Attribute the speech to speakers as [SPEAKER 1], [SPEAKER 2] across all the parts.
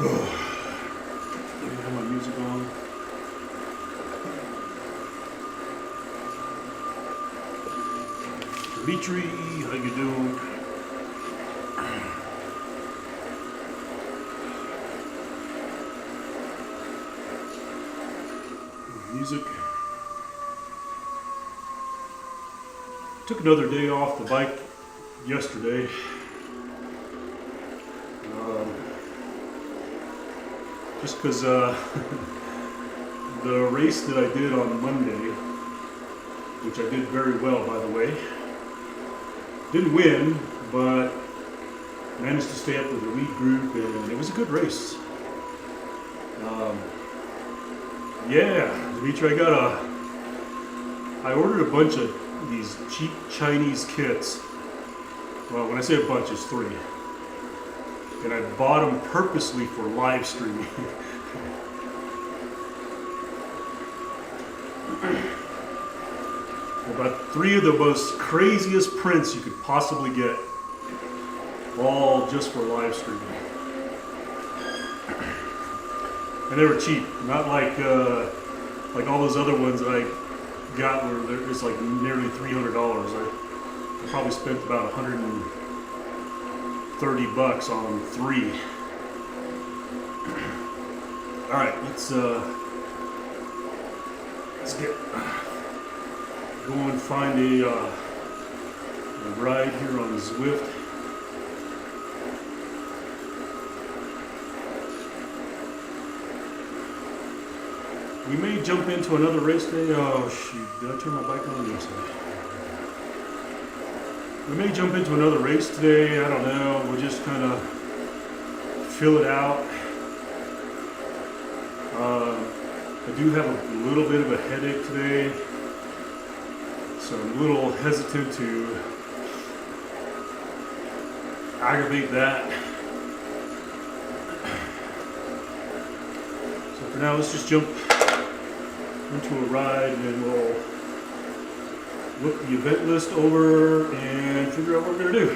[SPEAKER 1] Let me have my music on. Dimitri, how you doing? Music. Took another day off the bike yesterday. Just because the race that I did on Monday, which I did very well, by the way, didn't win, but managed to stay up with the lead group, and it was a good race. Yeah, Dimitri, I ordered a bunch of these cheap Chinese kits. Well, when I say a bunch, it's 3. And I bought them purposely for live streaming. About 3 of the most craziest prints you could possibly get, all just for live streaming. And they were cheap, not like all those other ones that I got where it's like nearly $300. I probably spent about $130 on 3. All right, let's go and find a ride here on Zwift. We may jump into another race today. Oh shoot, did I turn my bike on? Yes, we may jump into another race today. I don't know. We'll just kind of fill it out. I do have a little bit of a headache today, so I'm a little hesitant to aggravate that. So for now, let's just jump into a ride, and then we'll look the event list over and figure out what we're going to do.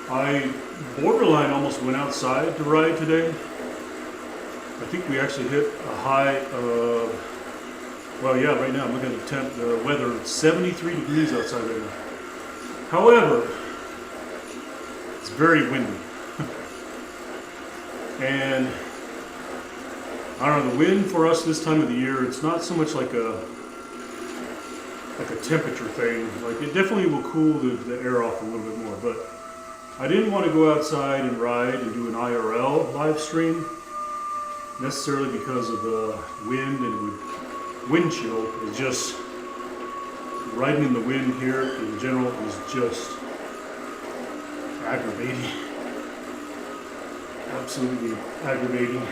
[SPEAKER 1] I borderline almost went outside to ride today. I think we actually hit a high of, well, yeah, right now I'm looking at the weather, it's 73 degrees outside right now. However, it's very windy. And I don't know, the wind for us this time of the year, it's not so much like a temperature thing. Like, it definitely will cool the air off a little bit more, but I didn't want to go outside and ride and do an IRL live stream necessarily because of the wind, and it would wind chill. It's just riding in the wind here in general is just aggravating. Absolutely aggravating.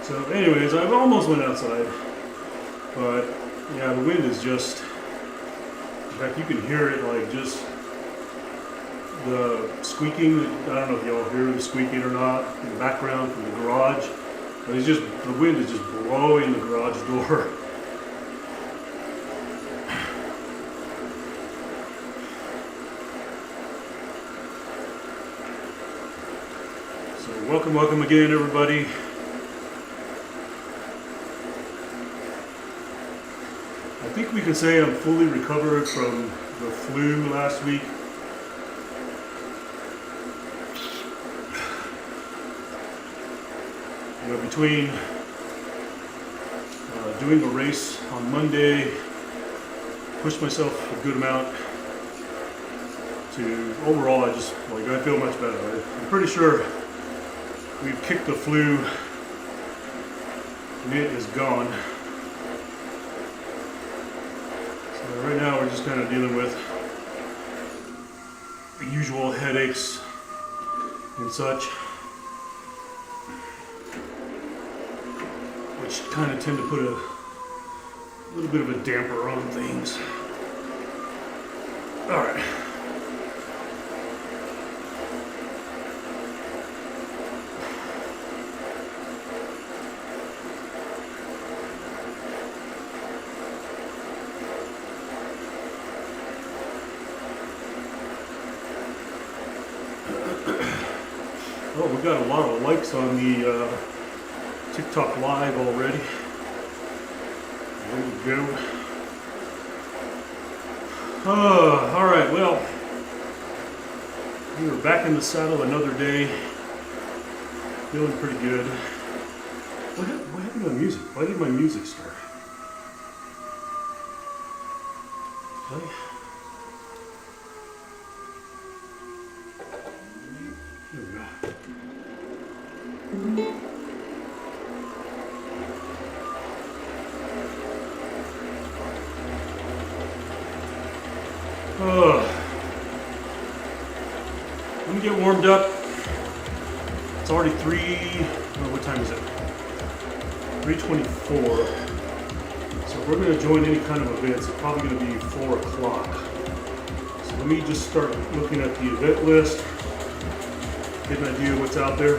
[SPEAKER 1] So anyways, I almost went outside, but yeah, the wind is just, in fact you can hear it, like just the squeaking. I don't know if y'all hear the squeaking or not in the background from the garage, but it's just, the wind is just blowing the garage door. So welcome again everybody. I think we can say I'm fully recovered from the flu last week. You know, between doing a race on Monday, pushed myself a good amount, to overall I feel much better. I'm pretty sure we've kicked the flu and it is gone. Right now we're just kind of dealing with the usual headaches and such, which kind of tend to put a little bit of a damper on things. Alright, Oh, we got a lot of likes on the TikTok live already. There we go. All right, well, we were back in the saddle another day. Feeling pretty good. What happened to the music? Why did my music start? Play? Here we go. Let me get warmed up. It's already what time is it? 3:24. So if we're going to join any kind of events, it's probably going to be 4 o'clock. So let me just start looking at the event list, get an idea of what's out there.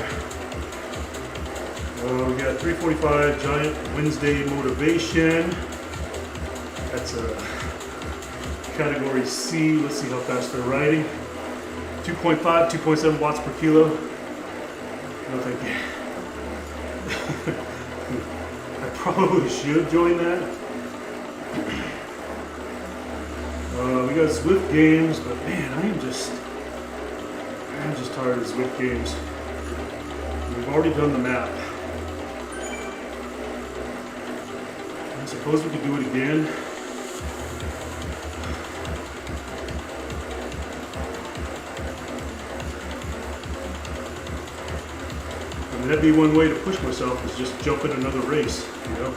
[SPEAKER 1] We got 3:45 Giant Wednesday Motivation. That's a category C. Let's see how fast they're riding. 2.5, 2.7 watts per kilo. No thank you. I probably should join that. We got Zwift games, but man, I'm just tired of Zwift games. We've already done the map. I suppose we could do it again. And that'd be one way to push myself, is just jump in another race, you know?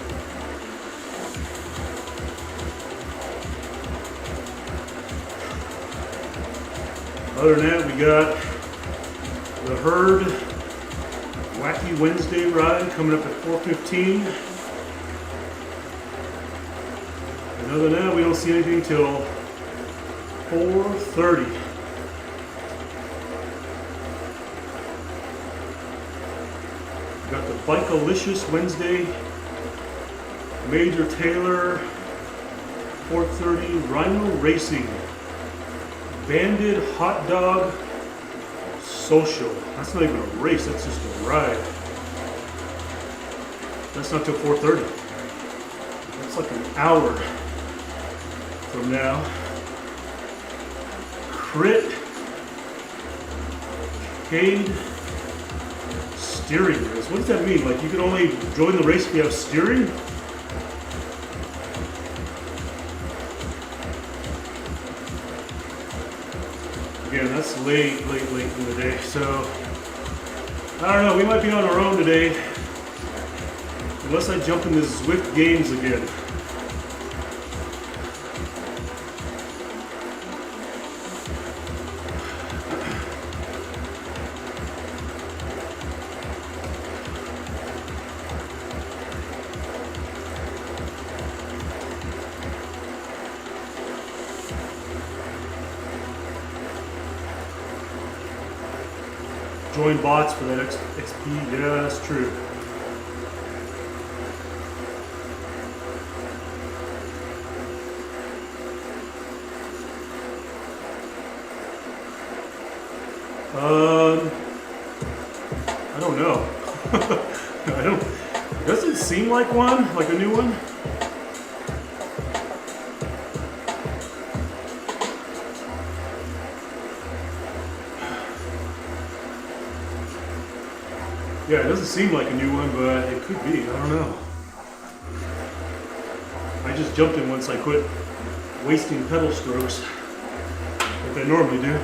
[SPEAKER 1] Other than that, we got the Herd Wacky Wednesday ride coming up at 4:15. And other than that, we don't see anything till 4:30. We got the Bikealicious Wednesday, Major Taylor, 4:30, Rhino Racing, Banded Hot Dog Social. That's not even a race, that's just a ride. That's not till 4:30. That's like an hour from now. Crit Cade Steering race. What does that mean? Like you can only join the race if you have steering? Again, that's late in the day. So, I don't know, we might be on our own today. Unless I jump into Zwift games again. Join bots for that XP. Yeah, that's true. I don't know. Does it seem like one? Like a new one? Yeah, it doesn't seem like a new one, but it could be. I don't know. I just jumped in once I quit wasting pedal strokes like I normally do.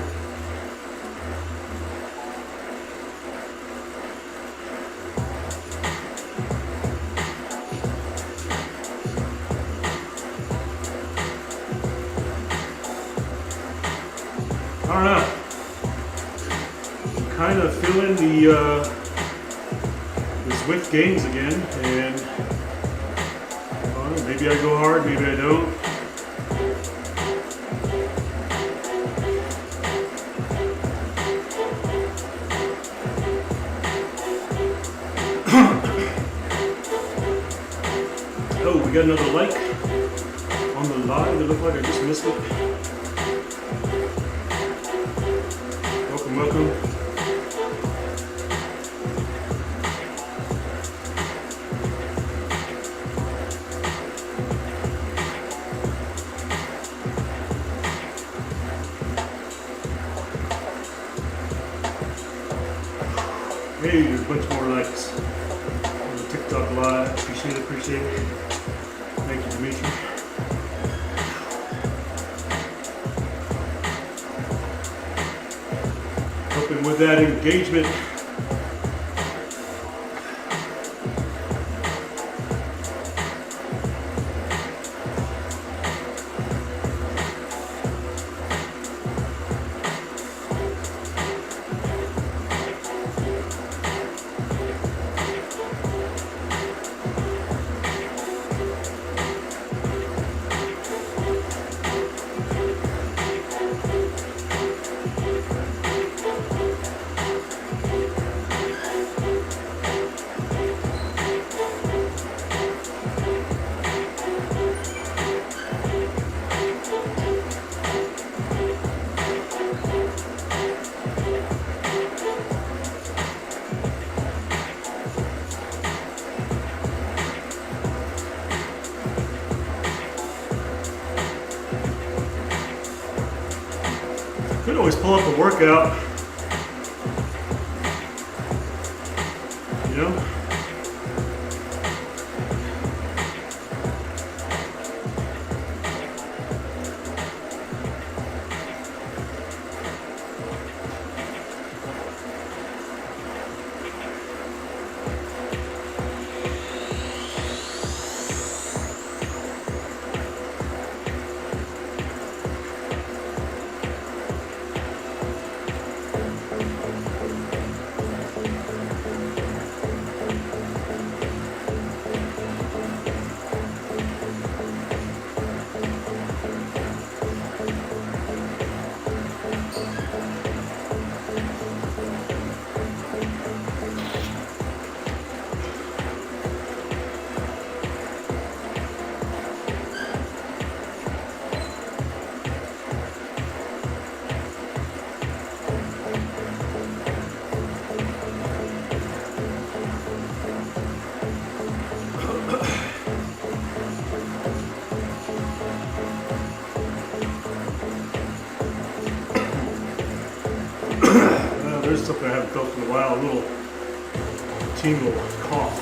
[SPEAKER 1] I don't know. I'm kind of feeling the Zwift games again, and maybe I go hard, maybe I don't. Oh, we got another like on the live. It looked like I just missed it. Welcome. Hey, there's a bunch more likes on the TikTok live. Appreciate it. Thank you, Dimitri. Helping with that engagement. Could always pull up a workout, you know? There's something I haven't felt in a while, a little tingle cough.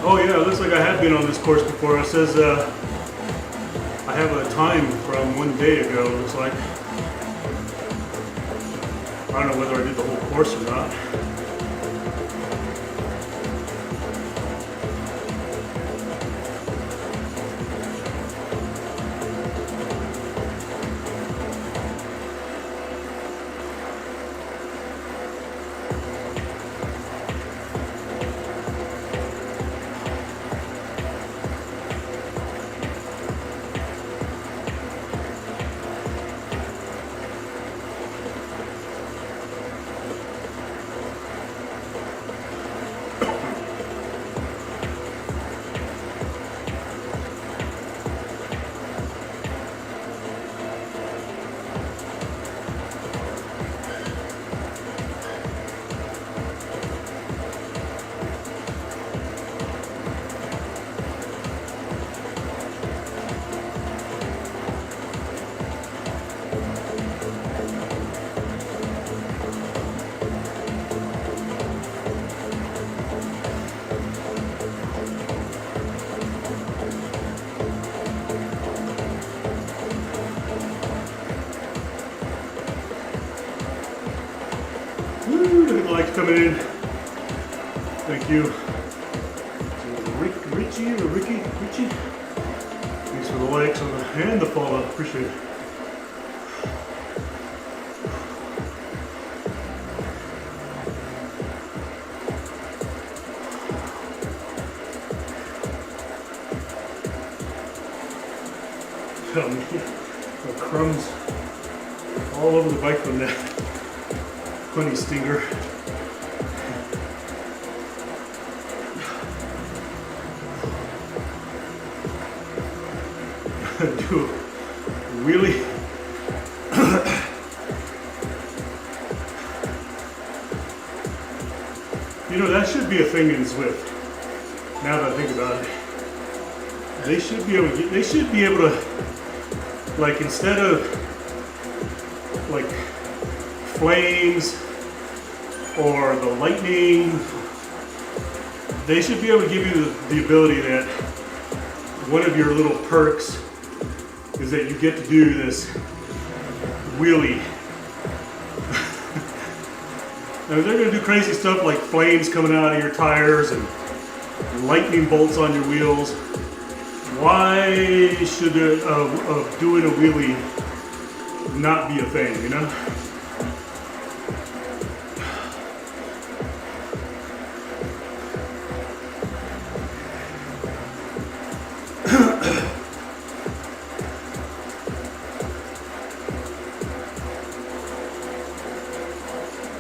[SPEAKER 1] Oh yeah, it looks like I have been on this course before. It says I have a time from 1 day ago, it looks like. I don't know whether I did the whole course or not. Look at the likes coming in. Thank you. Richie. Thanks for the likes and the follow. Appreciate it. Oh man, the crumbs all over the bike from that honey stinger. Dude, really? You know, that should be a thing in Zwift. Now that I think about it, they should be able to, like, instead of like flames or the lightning, they should be able to give you the ability that one of your little perks is that you get to do this wheelie. Now they're going to do crazy stuff like flames coming out of your tires and lightning bolts on your wheels. Why should doing a wheelie not be a thing, you know?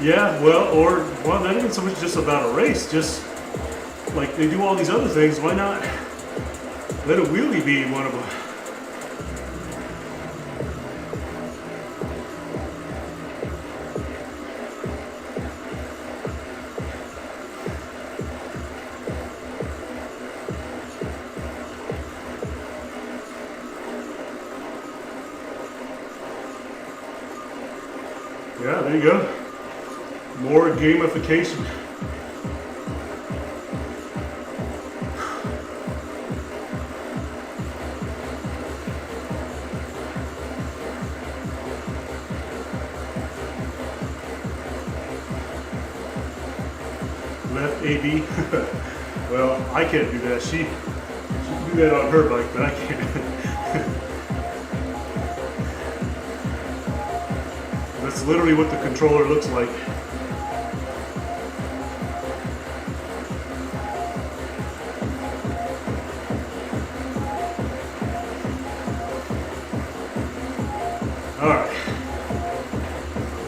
[SPEAKER 1] Yeah, well, not even so much just about a race, just like they do all these other things, why not let a wheelie be one of them? Yeah, there you go. More gamification. Left AB. Well, I can't do that. She can do that on her bike, but I can't. That's literally what the controller looks like. Alright.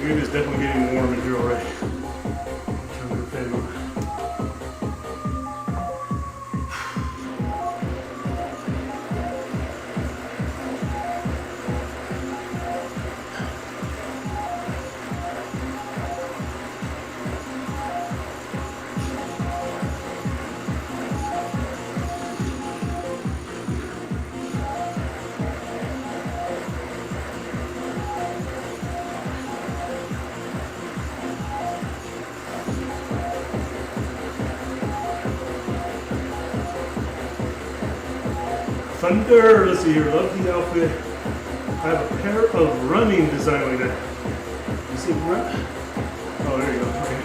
[SPEAKER 1] It is definitely getting warm in here already. Turn the fan on. Thunder, let's see here, love the outfit. I have a pair of running design like that. You see run? Oh, there you go, okay.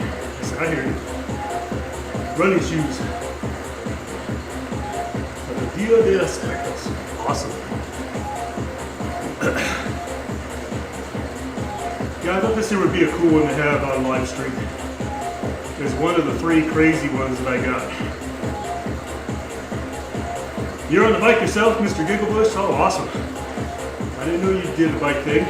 [SPEAKER 1] I hear you. Running shoes. The Dia de Aspectos. Awesome. Yeah, I thought this here would be a cool one to have on live stream. It's one of the 3 crazy ones that I got. You're on the bike yourself, Mr. Gigglebush? Oh, awesome. I didn't know you did a bike thing.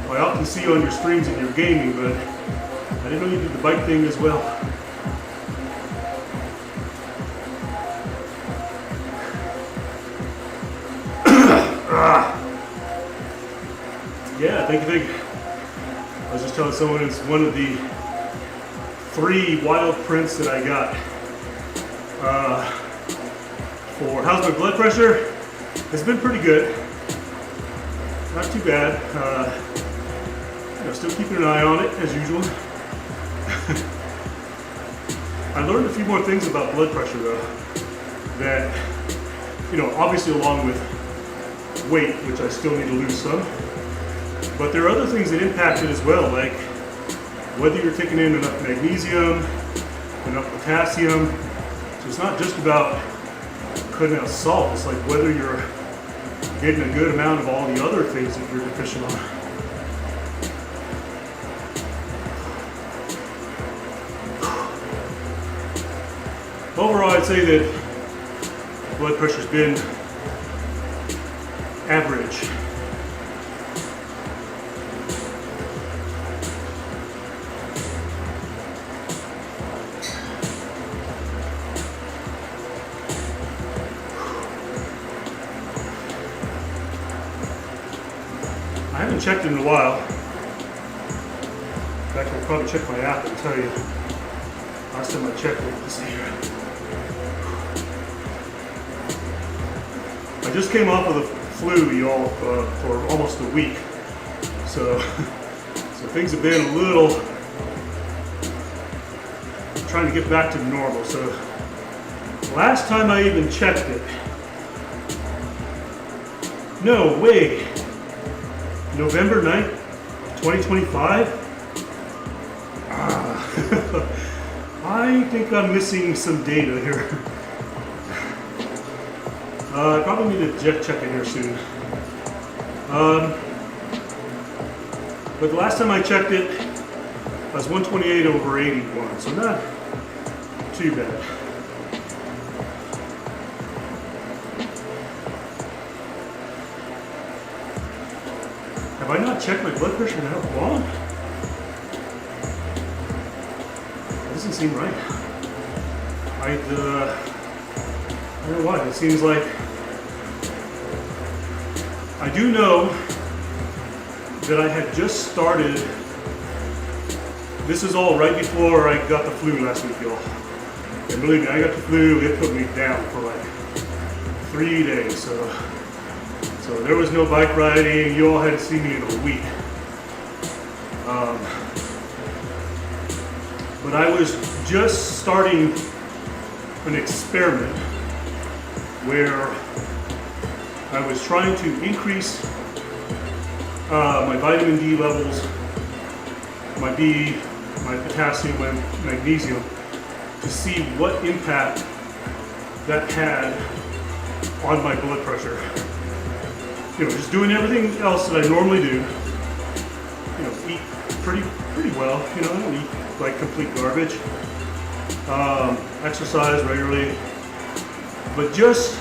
[SPEAKER 1] I often see you on your streams and your gaming, but I didn't know you did the bike thing as well. Yeah, thank you. I was just telling someone it's one of the 3 wild prints that I got. For how's my blood pressure? It's been pretty good. Not too bad. Still keeping an eye on it as usual. I learned a few more things about blood pressure though. That, obviously along with weight, which I still need to lose some. But there are other things that impact it as well, like whether you're taking in enough magnesium, enough potassium. So it's not just about cutting out salt, it's like whether you're getting a good amount of all the other things that you're deficient on. Overall, I'd say that blood pressure's been average. I haven't checked it in a while. In fact, I'll probably check my app and tell you. Last time I checked it, let's see here. I just came off of the flu, y'all, for almost a week. So things have been a little, trying to get back to normal. So last time I even checked it, no way, November 9th, 2025? I think I'm missing some data here. I probably need to check it here soon. But the last time I checked it, I was 128/81, so not too bad. Have I not checked my blood pressure in how long? That doesn't seem right. I don't know why. It seems like I do know that I had just started. This is all right before I got the flu last week, y'all. And believe me, I got the flu. It put me down for like 3 days. So there was no bike riding. You all hadn't seen me in a week. But I was just starting an experiment where I was trying to increase my vitamin D levels, my B, my potassium, my magnesium, to see what impact that had on my blood pressure. You know, just doing everything else that I normally do. You know, eat pretty well. You know, I don't eat like complete garbage. Exercise regularly, but just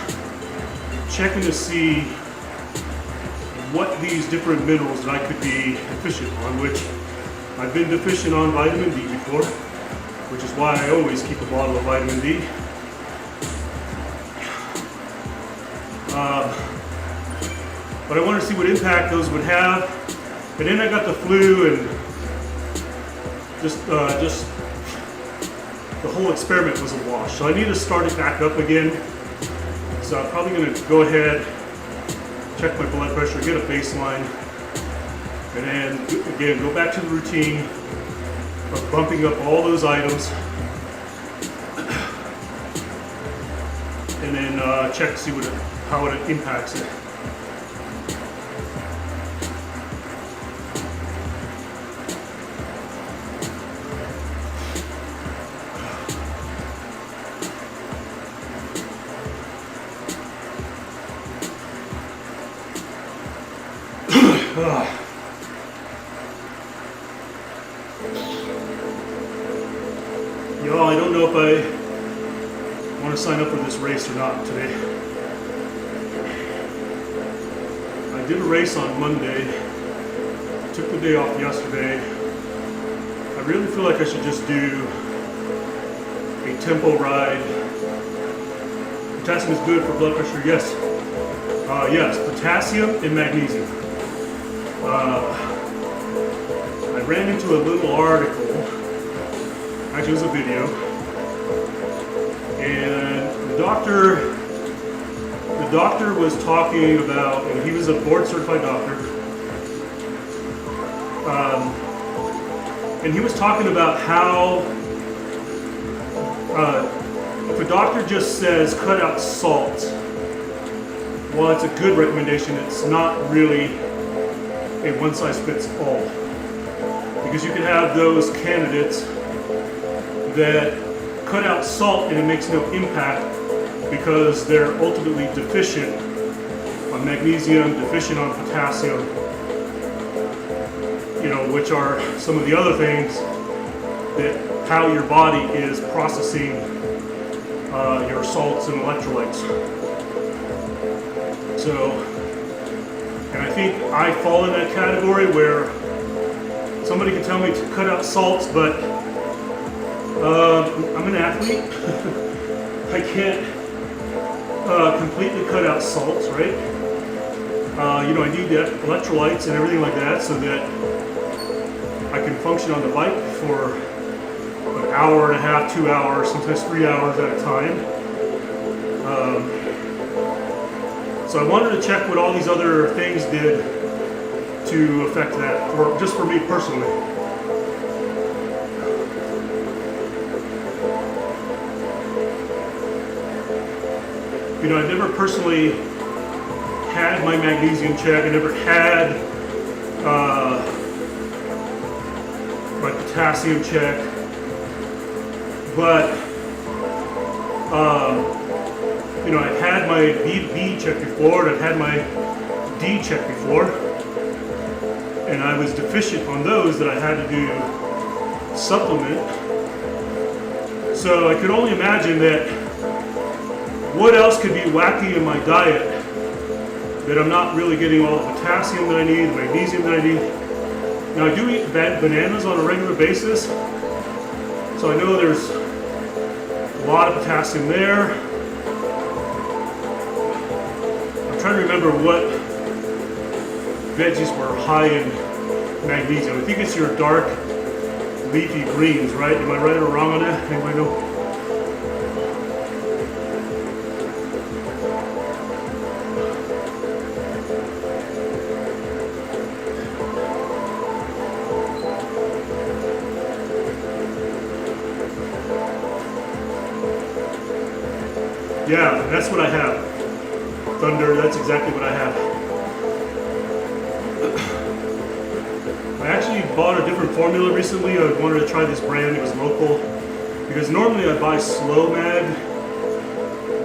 [SPEAKER 1] checking to see what these different minerals that I could be deficient on, which I've been deficient on vitamin D before, which is why I always keep a bottle of vitamin D. But I wanted to see what impact those would have. And then I got the flu, and just the whole experiment was a wash. So I need to start it back up again. So I'm probably going to go ahead, check my blood pressure, get a baseline, and then again go back to the routine of bumping up all those items, and then check to see how it impacts it. Y'all, I don't know if I want to sign up for this race or not today. I did a race on Monday, took the day off yesterday. I really feel like I should just do a tempo ride. Potassium is good for blood pressure, yes. Yes, potassium and magnesium. I ran into a little article, actually it was a video, and the doctor was talking about, and he was a board certified doctor, and he was talking about how if a doctor just says cut out salt, well, it's a good recommendation. It's not really a one-size-fits-all, because you can have those candidates that cut out salt and it makes no impact because they're ultimately deficient on magnesium, deficient on potassium, you know, which are some of the other things that how your body is processing your salts and electrolytes. So, and I think I fall in that category where somebody can tell me to cut out salts, but I'm an athlete. I can't completely cut out salts, right? You know, I need the electrolytes and everything like that so that I can function on the bike for an hour and a half, 2 hours, sometimes 3 hours at a time. So I wanted to check what all these other things did to to affect that, just for me personally. You know, I never personally had my magnesium check. I never had my potassium check, but you know, I've had my B check before, and I've had my D check before, and I was deficient on those that I had to do supplement. So I could only imagine that what else could be wacky in my diet that I'm not really getting all the potassium that I need, the magnesium that I need. Now I do eat bananas on a regular basis, so I know there's a lot of potassium there. I'm trying to remember what veggies were high in magnesium. I think it's your dark leafy greens, right? Am I right or wrong on that? Anybody know? Yeah, that's what I have. Thunder, that's exactly what I have. I actually bought a different formula recently. I wanted to try this brand, it was local. Because normally I buy Slow Mag,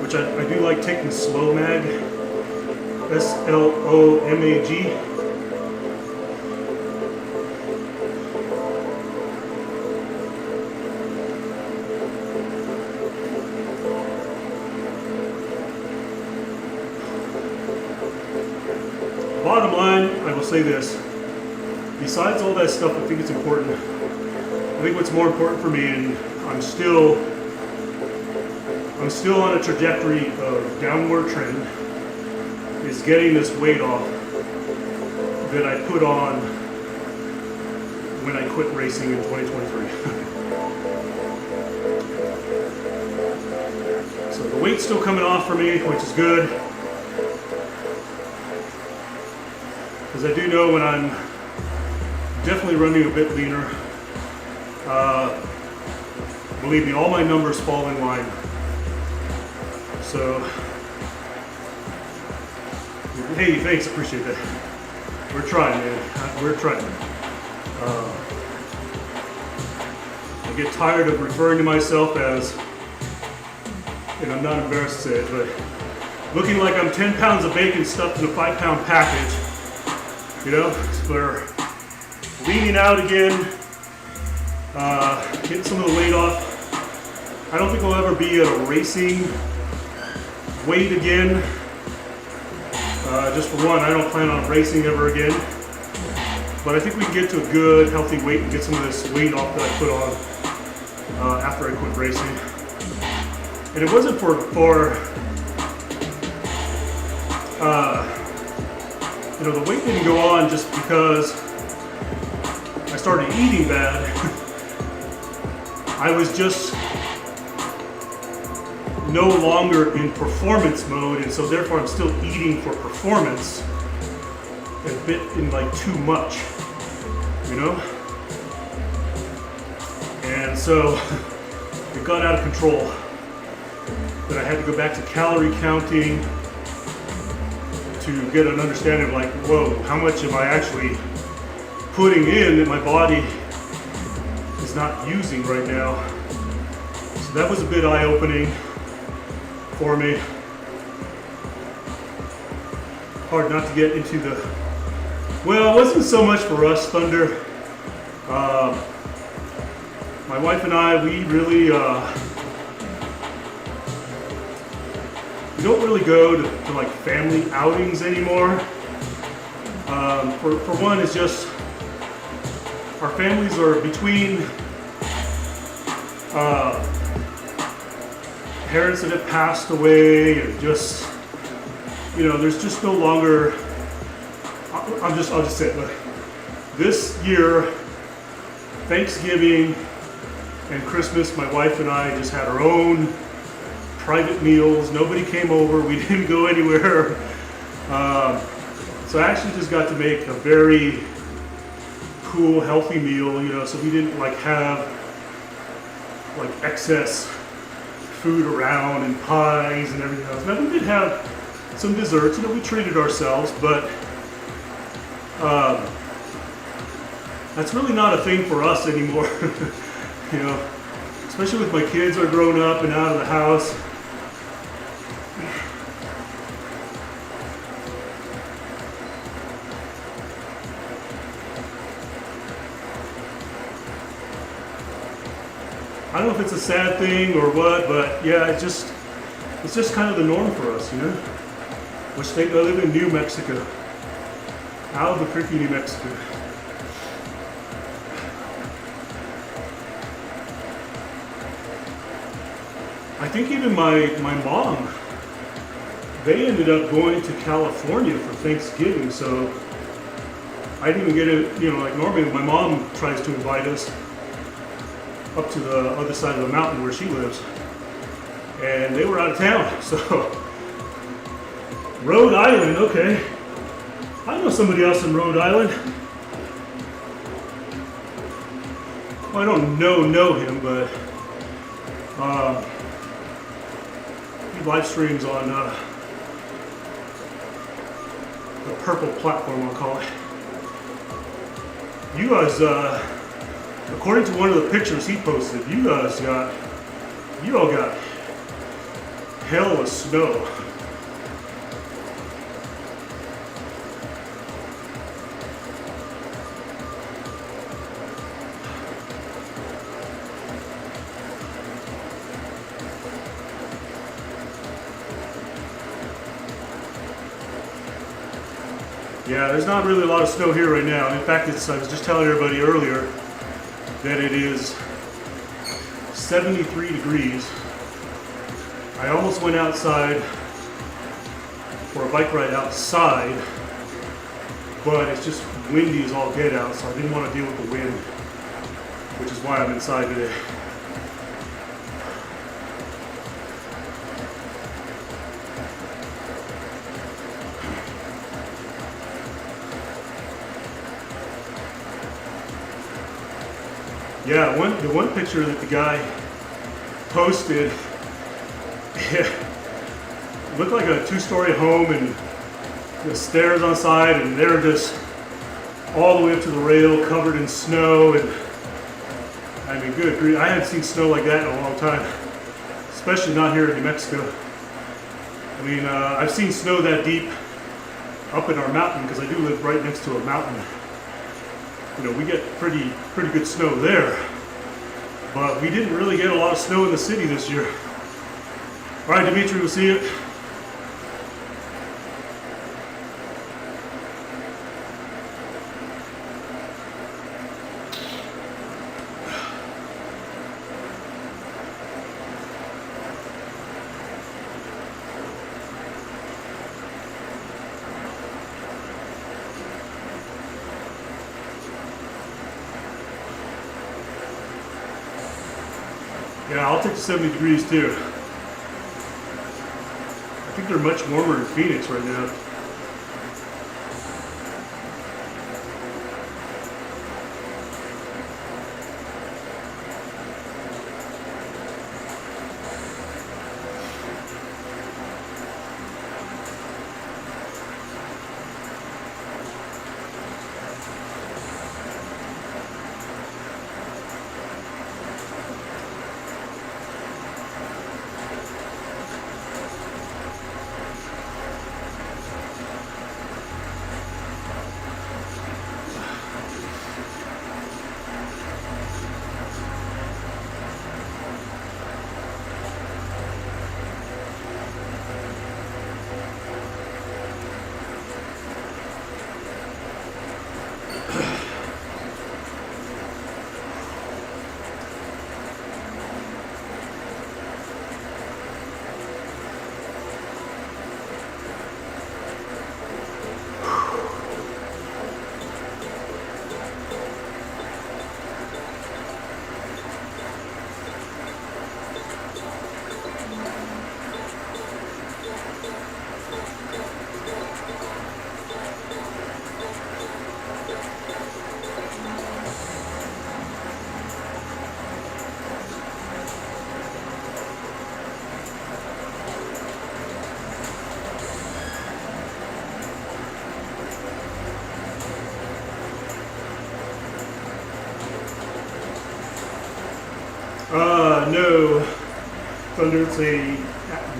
[SPEAKER 1] which I do like taking Slow Mag. SLOMAG. Bottom line, I will say this. Besides all that stuff, I think it's important. I think what's more important for me, and I'm still on a trajectory of downward trend, is getting this weight off that I put on when I quit racing in 2023. So the weight's still coming off for me, which is good. Because I do know when I'm definitely running a bit leaner, believe me, all my numbers fall in line. So, hey, thanks, appreciate that. We're trying, man. We're trying. I get tired of referring to myself as, and I'm not embarrassed to say it, but looking like I'm 10 pounds of bacon stuffed in a 5-pound package. You know, we're leaning out again, getting some of the weight off. I don't think I'll ever be at a racing weight again. Just for one, I don't plan on racing ever again. But I think we can get to a good, healthy weight and get some of this weight off that I put on after I quit racing. And it wasn't for you know, the weight didn't go on just because I started eating bad. I was just no longer in performance mode, and so therefore I'm still eating for performance a bit in like too much, you know? And so it got out of control. Then I had to go back to calorie counting to get an understanding of like, whoa, how much am I actually putting in that my body is not using right now? So that was a bit eye-opening for me. Hard not to get into the, well, it wasn't so much for us, Thunder. My wife and I, we really, we don't really go to like family outings anymore. For one, it's just our families are between parents that have passed away, and just, you know, there's just no longer. I'll just say it. Look, this year, Thanksgiving and Christmas, my wife and I just had our own private meals. Nobody came over. We didn't go anywhere. So I actually just got to make a very cool, healthy meal, you know, so we didn't like have like excess food around and pies and everything else. Now we did have some desserts, you know, we treated ourselves, but that's really not a thing for us anymore. You know, especially with my kids are grown up and out of the house. I don't know if it's a sad thing or what, but yeah, it's just kind of the norm for us, you know. Which I live in New Mexico, Albuquerque, New Mexico. I think even my mom, they ended up going to California for Thanksgiving, so I didn't even get it, you know, like normally my mom tries to invite us up to the other side of the mountain where she lives, and they were out of town. So Rhode Island, okay, I know somebody else in Rhode Island. Well, I don't know him, but he live streams on the purple platform, I'll call it. You guys, according to one of the pictures he posted, you all got hell of snow. Yeah, there's not really a lot of snow here right now. In fact, I was just telling everybody earlier that it is 73 degrees. I almost went outside for a bike ride outside, but it's just windy as all get out, so I didn't want to deal with the wind, which is why I'm inside today. Yeah, the one picture that the guy posted, it looked like a two-story home and the stairs on side, and they're just all the way up to the rail, covered in snow. And I mean, good grief, I haven't seen snow like that in a long time, especially not here in New Mexico. I mean, I've seen snow that deep up in our mountain, because I do live right next to a mountain. You know, we get pretty good snow there, but we didn't really get a lot of snow in the city this year. All right, Dimitri, we'll see you. Yeah, I'll take the 70 degrees too. I think they're much warmer in Phoenix right now. No Thunder. It's a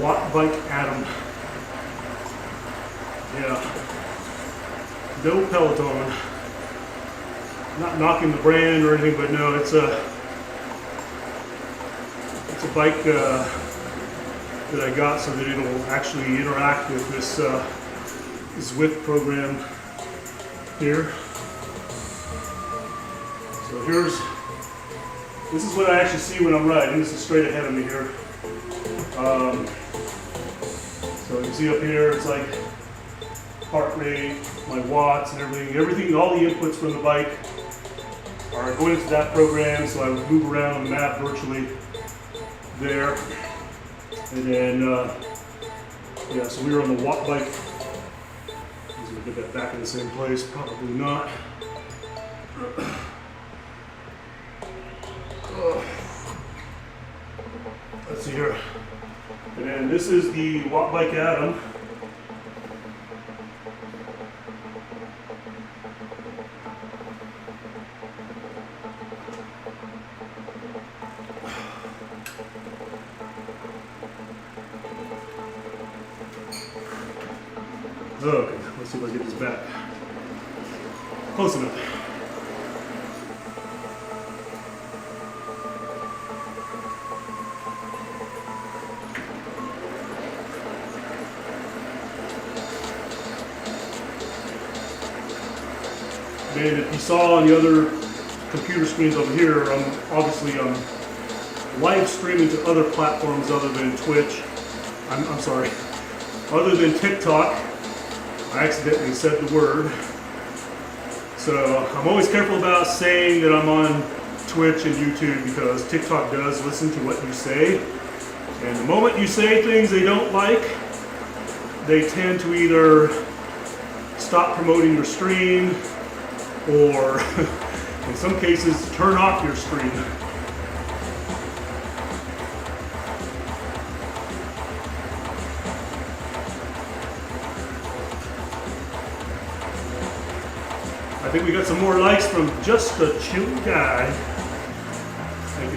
[SPEAKER 1] Watt Bike Atom. Yeah. No Peloton. Not knocking the brand or anything, but no, it's a bike that I got so that it'll actually interact with this Zwift program here. So this is what I actually see when I'm riding. This is straight ahead of me here. So you can see up here, it's like heart rate, my watts and everything, all the inputs from the bike are going into that program, so I would move around on the map virtually there. And then, yeah, so we were on the Watt bike. I'm going to get that back in the same place, probably not. Let's see here. And then this is the Watt Bike Atom. Okay, let's see if I get this back. Close enough. And if you saw on the other computer screens over here, I'm live streaming to other platforms other than Twitch. I'm sorry, other than TikTok. I accidentally said the word. So I'm always careful about saying that I'm on Twitch and YouTube because TikTok does listen to what you say. And the moment you say things they don't like, they tend to either stop promoting your stream or in some cases turn off your stream. I think we got some more likes from Just a Chill Guy.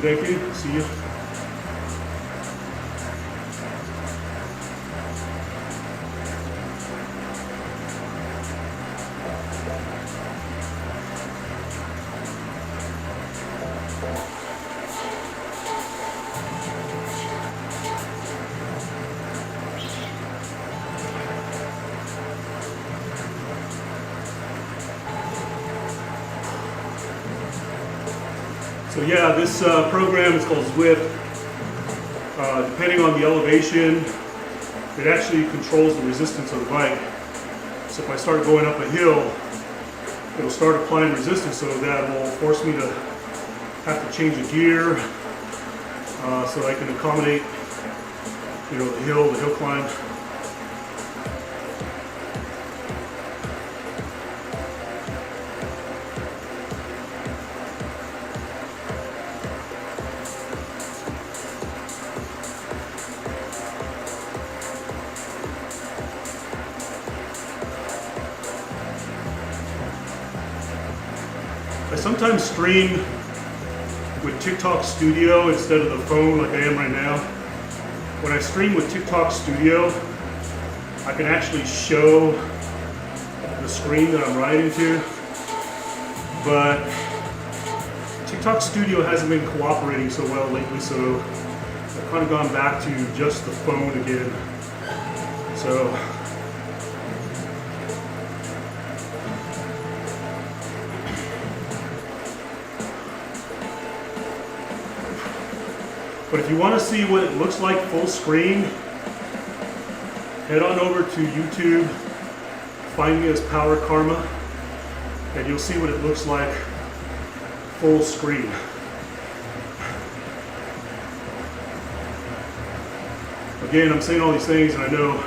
[SPEAKER 1] Thank you. See you. So yeah, this program is called Zwift. Depending on the elevation, it actually controls the resistance of the bike. So if I start going up a hill, it'll start applying resistance, so that will force me to have to change a gear so I can accommodate, the hill climb. I sometimes stream with TikTok Studio instead of the phone like I am right now. When I stream with TikTok Studio, I can actually show the screen that I'm riding to, but TikTok Studio hasn't been cooperating so well lately, so I've kind of gone back to just the phone again. So but if you want to see what it looks like full screen, head on over to YouTube, find me as Power Karma, and you'll see what it looks like full screen. Again, I'm saying all these things, and I know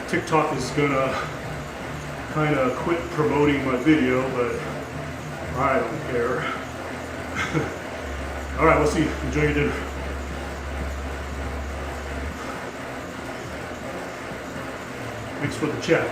[SPEAKER 1] TikTok is gonna kind of quit promoting my video, but I don't care. All right, we'll see. Enjoy your dinner. Thanks for the chat.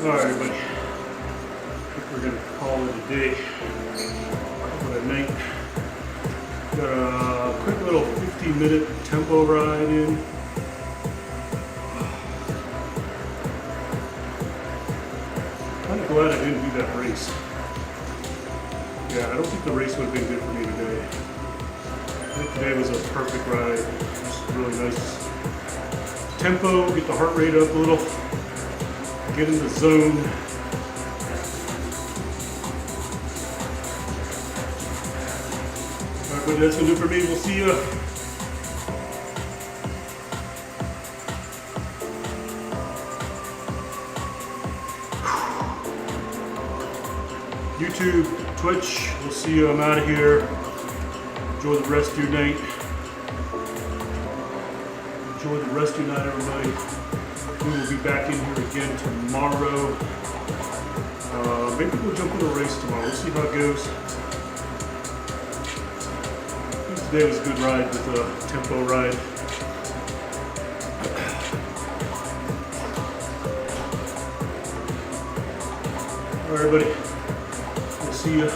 [SPEAKER 1] Alright, everybody. I think we're going to call it a day. Call it a night. Got a quick little 15-minute tempo ride in. Kind of glad I didn't do that race. Yeah, I don't think the race would have been good for me today. I think today was a perfect ride. Just really nice tempo, get the heart rate up a little, get in the zone. Alright, but that's gonna do it for me. We'll see ya. YouTube, Twitch, we'll see you. I'm out of here. Enjoy the rest of your night. Enjoy the rest of your night, everybody. We will be back in here again tomorrow. Maybe we'll jump on a race tomorrow. We'll see how it goes. I think today was a good ride with a tempo ride. All right, everybody. We'll see you.